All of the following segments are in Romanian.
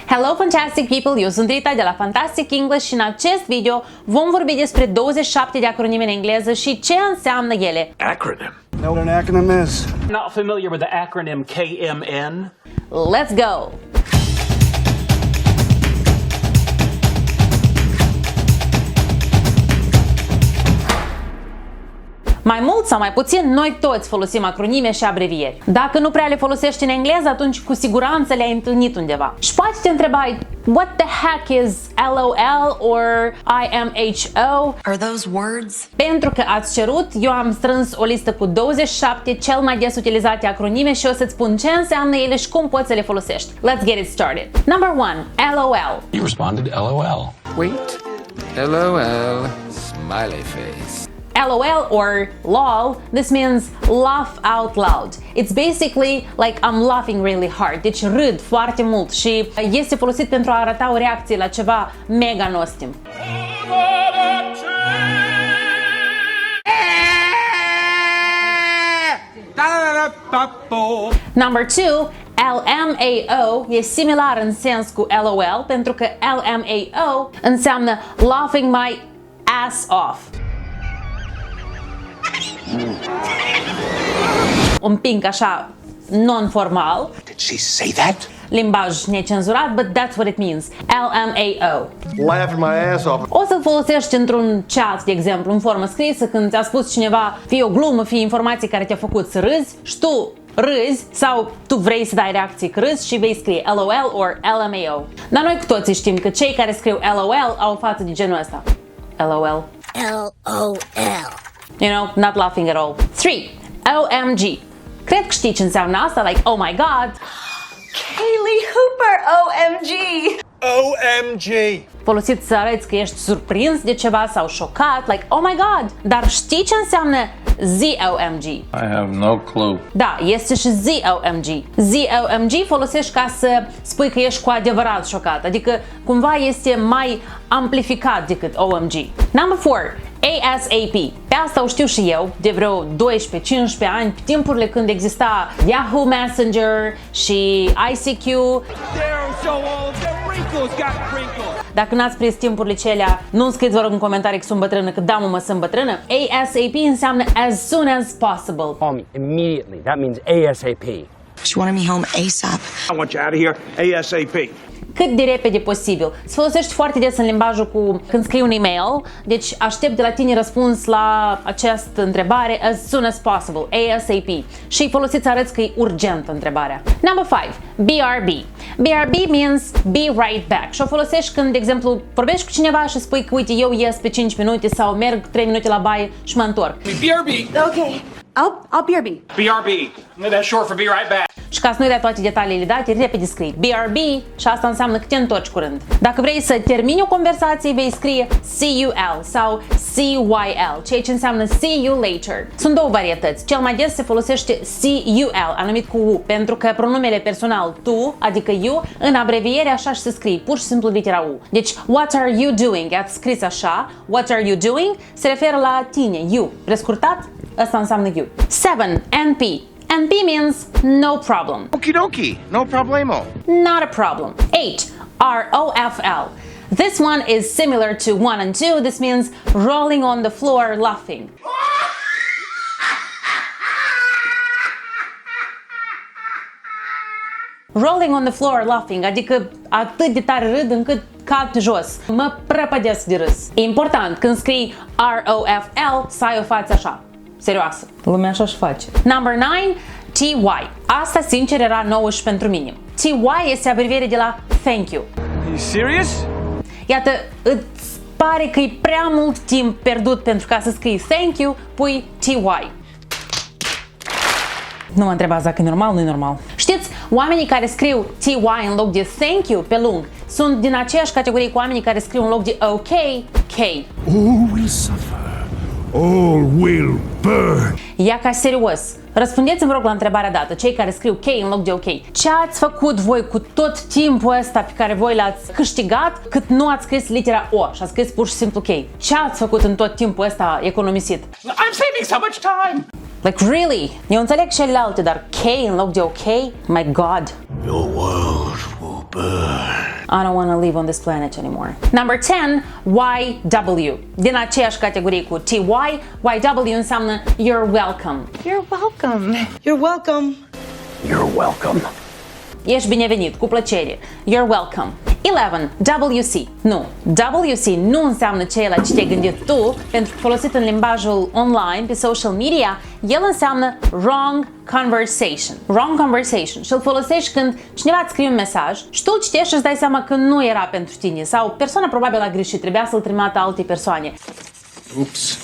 Hello fantastic people, eu sunt Rita de la Fantastic English și în acest video vom vorbi despre 27 de acronime în engleză și ce înseamnă ele. Acronym. Know what an acronym is? Not familiar with the acronym KMN? Let's go! Mai mult sau mai puțin, noi toți folosim acronime și abrevieri. Dacă nu prea le folosești în engleză, atunci cu siguranță le-ai întâlnit undeva. Și poate te întrebai, what the heck is LOL or IMHO? Are those words? Pentru că ați cerut, eu am strâns o listă cu 27 cel mai des utilizate acronime și o să-ți spun ce înseamnă ele și cum poți să le folosești. Let's get it started. Number 1, LOL. You responded LOL. Wait. LOL. Smiley face. LOL or LOL, this means laugh out loud. It's basically like I'm laughing really hard. Deci râd foarte mult și este folosit pentru a arăta o reacție la ceva mega nostim. Number 2, LMAO e similar în sens cu LOL pentru că LMAO înseamnă laughing my ass off. Un pic așa non-formal. Did she say that? Limbaj necenzurat, but that's what it means. LMAO. Laughing my ass off. O să-l folosești într-un chat, de exemplu, în formă scrisă, când ți-a spus cineva, fie o glumă, fie informații care te-a făcut să râzi și tu râzi sau tu vrei să dai reacții că râzi și vei scrie LOL or LMAO. Dar noi cu toții știm că cei care scriu LOL au o față de genul ăsta. LOL. LOL. You know, not laughing at all. 3. OMG. Cred că știi ce înseamnă asta, like, oh my god. Kaylee Hooper, OMG. OMG. Folosit să arăți că ești surprins de ceva sau șocat, like, oh my god. Dar știi ce înseamnă ZOMG? I have no clue. Da, este și ZOMG. ZOMG folosești ca să spui că ești cu adevărat șocat, adică cumva este mai amplificat decât OMG. Number 4. ASAP. Pe asta o știu și eu de vreo 12-15 ani, pe timpurile când exista Yahoo Messenger și ICQ. Dacă n-ați prins timpurile celea, nu scrieți vă rog în comentarii că sunt bătrână, că da, mă, sunt bătrână. ASAP înseamnă as soon as possible. Call me immediately. That means ASAP. She wanted me home ASAP. I want you out of here ASAP. Cât de repede posibil. Se folosește foarte des în limbajul cu când scrii un email, deci aștept de la tine răspuns la această întrebare as soon as possible, ASAP. Și folosit să arăți că e urgentă întrebarea. Number 5, BRB. BRB means be right back. Și o folosești când, de exemplu, vorbești cu cineva și spui că uite, eu ies pe 5 minute sau merg 3 minute la baie și mă întorc. BRB. Okay. I'll BRB. BRB. That's short for be right back. Și ca să nu-i dai toate detaliile date, repede scrii BRB și asta înseamnă că te întorci curând. Dacă vrei să termini o conversație, vei scrie CUL sau CYL, ceea ce înseamnă see you later. Sunt două varietăți. Cel mai des se folosește CUL, anumit cu U, pentru că pronumele personal tu, adică you, în abreviere așa și se scrie, pur și simplu litera U. Deci, what are you doing? Ați scris așa, what are you doing? Se referă la tine, you. Prescurtat, asta înseamnă you. 7. NP. NP means no problem. Okie dokie. No problemo. Not a problem. 8. ROFL. This one is similar to 1 and 2. This means rolling on the floor laughing. Rolling on the floor laughing, adică atât de tare râd încât cad jos. Mă prăpădesc de râs. E important, când scrii ROFL, să ai o față așa, serioasă. Lumea așa și face. Number 9, TY. Asta, sincer, era nouă și pentru mine. TY este abreviere de la thank you. Are you serious? Iată, îți pare că e prea mult timp pierdut pentru ca să scrii thank you, pui TY. Nu mă întrebați dacă e normal, nu e normal. Știți, oamenii care scriu TY în loc de thank you pe lung sunt din aceeași categorie cu oamenii care scriu în loc de OK, K. All will suffer. All will burn. Ia ca serios. Răspundeți-mi, rog, la întrebarea dată, cei care scriu K în loc de OK. Ce ați făcut voi cu tot timpul ăsta pe care voi l-ați câștigat cât nu ați scris litera O și ați scris pur și simplu K? Ce ați făcut în tot timpul ăsta economisit? I'm saving so much time. Like, really? Eu înțeleg celelalte, dar K în loc de OK? My God. Your world will burn. I don't want to live on this planet anymore. Number 10, YW. Din aceeași categorie cu TY, YW înseamnă you're welcome. You're welcome. You're welcome. You're welcome. Ești binevenit, cu plăcere. You're welcome. 11, WC. Nu. WC nu înseamnă ceea la ce te-ai gândit tu, pentru că folosit în limbajul online, pe social media, el înseamnă wrong conversation. Wrong conversation. Și îl folosești când cineva îți scrie un mesaj și tu îl citești și îți dai seama că nu era pentru tine sau persoana probabil a greșit, trebuia să-l trimită alte persoane. Oops.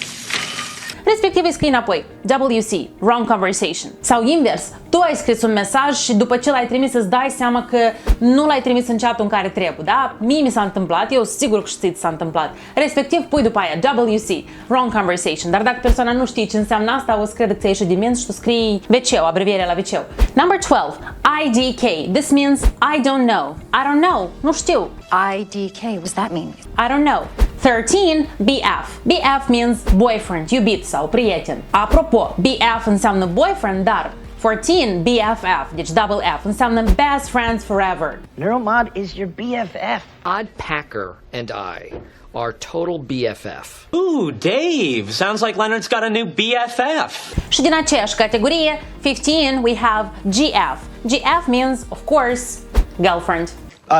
Respectiv îi scrii înapoi, WC, wrong conversation. Sau invers, tu ai scris un mesaj și după ce l-ai trimis îți dai seama că nu l-ai trimis în chatul în care trebuie, da? Mie mi s-a întâmplat, eu sigur că știți s-a întâmplat. Respectiv pui după aia, WC, wrong conversation. Dar dacă persoana nu știe ce înseamnă asta, o să crede că ți-ai ieșit din minți și tu scrii WC, abrevierea la WC. Number 12, IDK. This means I don't know. I don't know. Nu știu. IDK. What's that mean? I don't know. 13, BF. BF means boyfriend, iubit sau prieten. Apropo, BF înseamnă boyfriend, dar 14, BFF, deci double F, înseamnă best friends forever. Neuromod is your BFF. Odd Packer and I are total BFF. Ooh, Dave. Sounds like Leonard's got a new BFF. Și din aceeași categorie, 15, we have GF. GF means, of course, girlfriend.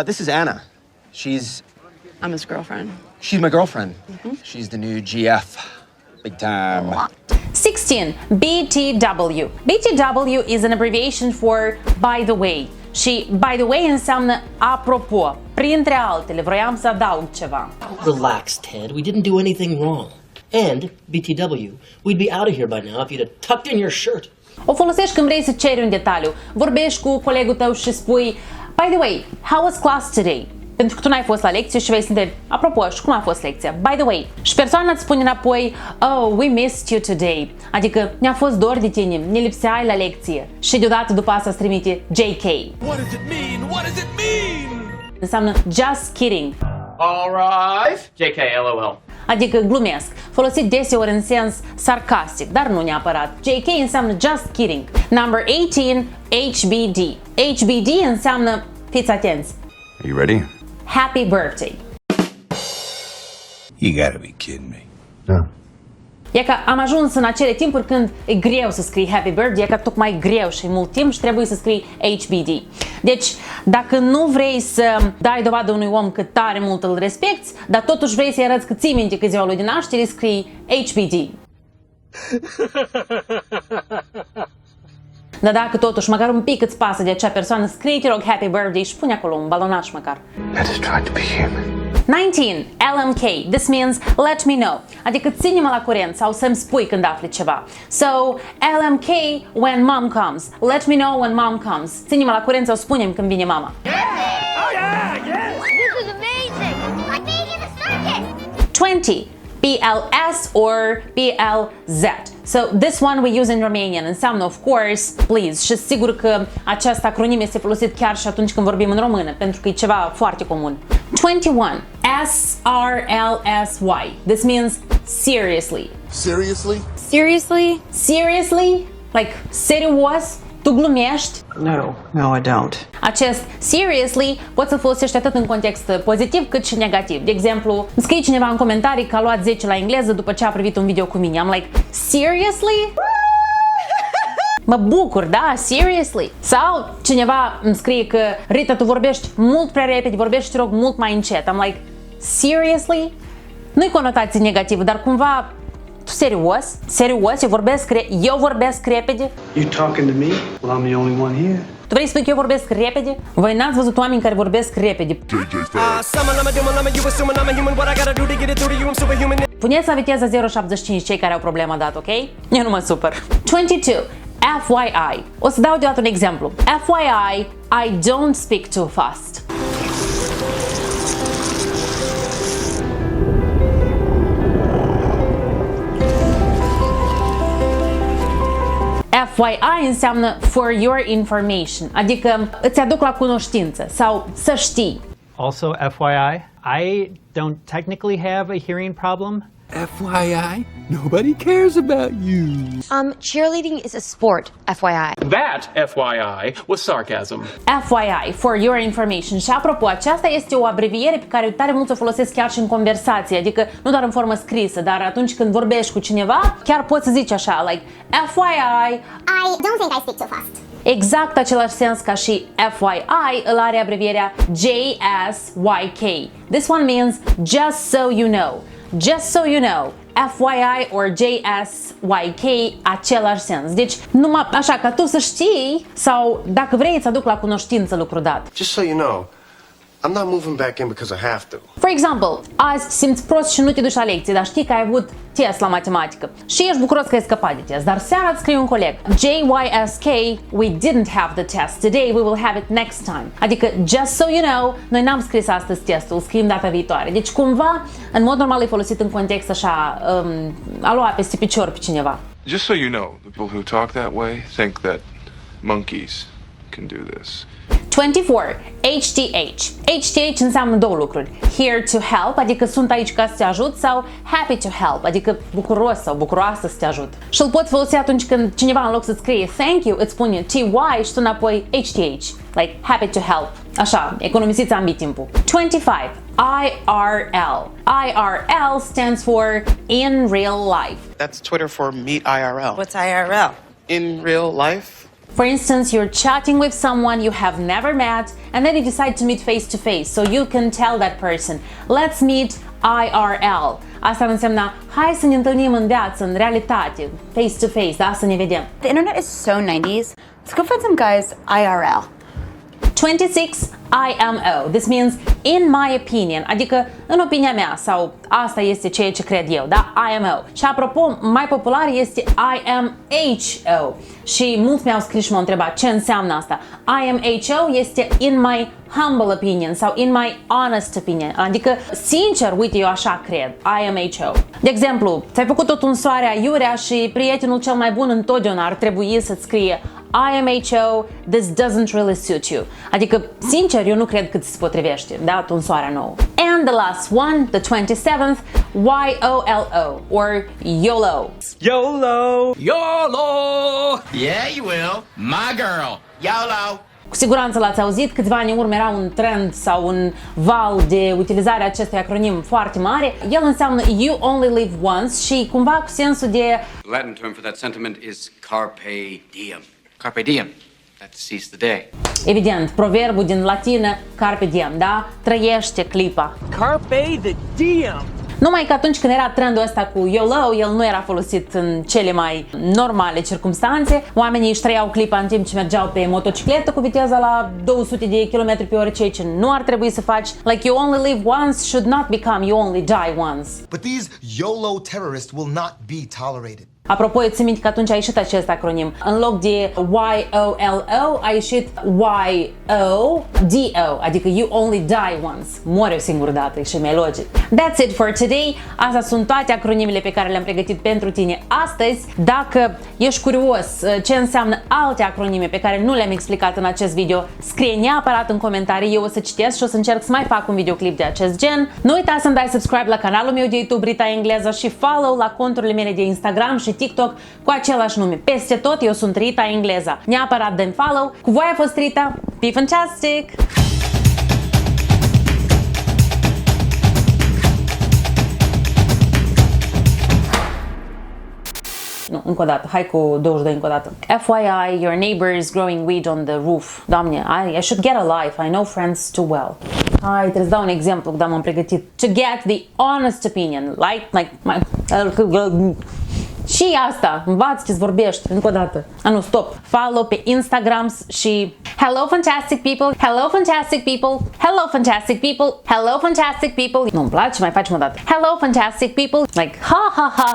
This is Anna. I'm his girlfriend. She's my girlfriend. She's the new GF. Big time. 16, BTW. BTW is an abbreviation for by the way. Și by the way înseamnă apropo. Printre altele, vroiam să adaug ceva. Relax, Ted. We didn't do anything wrong. And, BTW, we'd be out of here by now if you'd have tucked in your shirt. O folosești când vrei să ceri un detaliu. Vorbești cu colegul tău și spui, by the way, how was class today? Pentru că tu n-ai fost la lecție și vei să întrebi, apropo, și cum a fost lecția? By the way. Și persoana îți spune înapoi, oh, we missed you today. Adică ne-a fost dor de tine, ne lipseai la lecție. Și deodată după asta îți trimite JK. What does it mean? What does it mean? Înseamnă just kidding. All right. JK, LOL. Adică glumesc, folosit deseori în sens sarcastic, dar nu neapărat. JK înseamnă just kidding. Number 18, HBD. HBD înseamnă, fiți atenți, Are you ready? happy birthday. You gotta be kidding me. E că am ajuns în acele timpuri când e greu să scrii happy birthday, e că tocmai greu și mult timp și trebuie să scrii HBD. Deci, dacă nu vrei să dai dovadă unui om cât tare mult îl respecti, dar totuși vrei să-i arăți că ții minte că ziua lui de naștere, scrii HBD. Dar dacă totuși măcar un pic îți pasă de acea persoană, scrie, te rog, happy birthday și pune acolo un balonaș măcar. I just tried to be human. 19. LMK. This means let me know. Adică ține-mă la curent sau să-mi spui când afli ceva. So, LMK when mom comes. Let me know when mom comes. Ține-mă la curent sau spune-mi când vine mama. This is amazing. It's like being in the circus. 20. PLS or PLZ. So this one we use in Romanian. Înseamnă, of course, please. Și sigur că acest acronim este folosit chiar și atunci când vorbim în română, pentru că e ceva foarte comun. 21. SRLSY. This means seriously. Seriously? Seriously? Seriously? Like, serios? Tu glumești? No, I don't. Acest seriously poți să folosești atât în context pozitiv cât și negativ. De exemplu, îmi scrie cineva în comentarii că a luat 10 la engleză după ce a privit un video cu mine. I'm like, seriously? Mă bucur, da? Seriously? Sau cineva îmi scrie că Rita, tu vorbești mult prea repede, vorbești, te rog, mult mai încet. I'm like, seriously? Nu-i conotație negativă, dar cumva, tu serios? Serios? Eu vorbesc repede? You talking to me? Well, I'm the only one here. Tu vrei să spui că eu vorbesc repede? Voi n-ați văzut oameni care vorbesc repede. Puneți la viteza 0,75 cei care au problema dată, ok? Eu nu mă supăr. 22. FYI. O să dau deodată un exemplu. FYI, I don't speak too fast. FYI înseamnă for your information, adică îți aduc la cunoștință sau să știi. Also, FYI, I don't technically have a hearing problem, FYI, nobody cares about you. Cheerleading is a sport, FYI. That, FYI, was sarcasm. FYI, for your information. Și apropo, aceasta este o abreviere pe care tare mulți o folosesc chiar și în conversație, adică nu doar în formă scrisă, dar atunci când vorbești cu cineva, chiar poți să zici așa, like, FYI, I don't think I speak too fast. exact același sens ca și FYI îl are abrevierea JSYK. This one means just so you know. Just so you know. FYI or JSYK, același sens. Deci, numai așa ca tu să știi sau dacă vrei să aduc la cunoștință lucrul dat. Just so you know, I'm not moving back in because I have to. For example, azi simți prost și nu te duci la lecție, dar știi că ai avut test la matematică și ești bucuros că ai scăpat de test, dar seara îți scrie un coleg JYSK, we didn't have the test today, we will have it next time. Adică, just so you know, noi n-am scris astăzi testul, scriem data viitoare. Deci cumva, în mod normal e folosit în context așa, a lua peste picior pe cineva. Just so you know, the people who talk that way think that monkeys can do this. 24. HTH. HTH înseamnă două lucruri. Here to help, adică sunt aici ca să te ajut, sau happy to help, adică bucuros sau bucuroasă să te ajut. Și îl poți folosi atunci când cineva în loc să scrie thank you, îți spune TY și tu înapoi HTH, like happy to help. Așa, economisiți ambii timpul. 25. IRL. IRL stands for in real life. That's Twitter for meet IRL. What's IRL? In real life? For instance, you're chatting with someone you have never met and then you decide to meet face to face, so you can tell that person, let's meet IRL. Asta înseamnă, hai să ne întâlnim în viață, în realitate, face to face, da, să ne vedem. The internet is so 90s. Let's go find some guys IRL. 26. IMO. This means in my opinion, adică în opinia mea sau asta este ceea ce cred eu, da? IMO. Și apropo, mai popular este IMHO. Și mulți mi-au scris și m-au întrebat ce înseamnă asta. IMHO este in my humble opinion sau in my honest opinion. Adică, sincer, uite, eu așa cred. IMHO. De exemplu, ți-ai făcut tot un soare aiurea și prietenul cel mai bun întotdeauna ar trebui să-ți scrie IMHO, this doesn't really suit you. Adică, sincer, eu nu cred că ți se potrivește, da, tu în soarea nouă. And the last one, the 27th, YOLO, or YOLO. YOLO! YOLO! Yeah, you will. My girl. YOLO. Cu siguranță l-ați auzit, câțiva ani în urmă era un trend sau un val de utilizare a acestui acronim foarte mare. El înseamnă You Only Live Once și cumva cu sensul de... The Latin term for that sentiment is carpe diem. Carpe diem. That seize the day. Evident, proverbul din latină carpe diem, da? Trăiește clipa. Carpe the diem. Numai că atunci când era trendul ăsta cu YOLO, el nu era folosit în cele mai normale circumstanțe. Oamenii își trăiau clipa în timp ce mergeau pe motocicletă cu viteza la 200 de km pe oră, ceea ce nu ar trebui să faci. Like you only live once should not become you only die once. But these YOLO terrorists will not be tolerated. Apropo, eu țin minte că atunci a ieșit acest acronim. În loc de YOLO a ieșit YODO, adică You Only Die Once. Mori o singură dată, e și mai logic. That's it for today. Astea sunt toate acronimele pe care le-am pregătit pentru tine astăzi. Dacă ești curios ce înseamnă alte acronime pe care nu le-am explicat în acest video, scrie neapărat în comentarii, eu o să citesc și o să încerc să mai fac un videoclip de acest gen. Nu uita să-mi dai subscribe la canalul meu de YouTube Rita Engleză și follow la conturile mele de Instagram și TikTok cu același nume. Peste tot, eu sunt Rita Engleza. Neapărat dă-mi follow. Cu voi a fost Rita. Be fantastic! Nu, încă o dată. Hai cu 22 încă o dată. FYI, your neighbor is growing weed on the roof. Doamne, I should get a life. I know friends too well. Hai, trebuie să dau un exemplu, dar m-am pregătit. To get the honest opinion. Like my... Și asta, învață ce-ți vorbești, încă o dată. Nu, stop. Follow pe Instagram și Hello fantastic people, hello fantastic people, hello fantastic people, hello fantastic people. Nu-mi place, mai facem o dată. Hello fantastic people, like ha ha ha.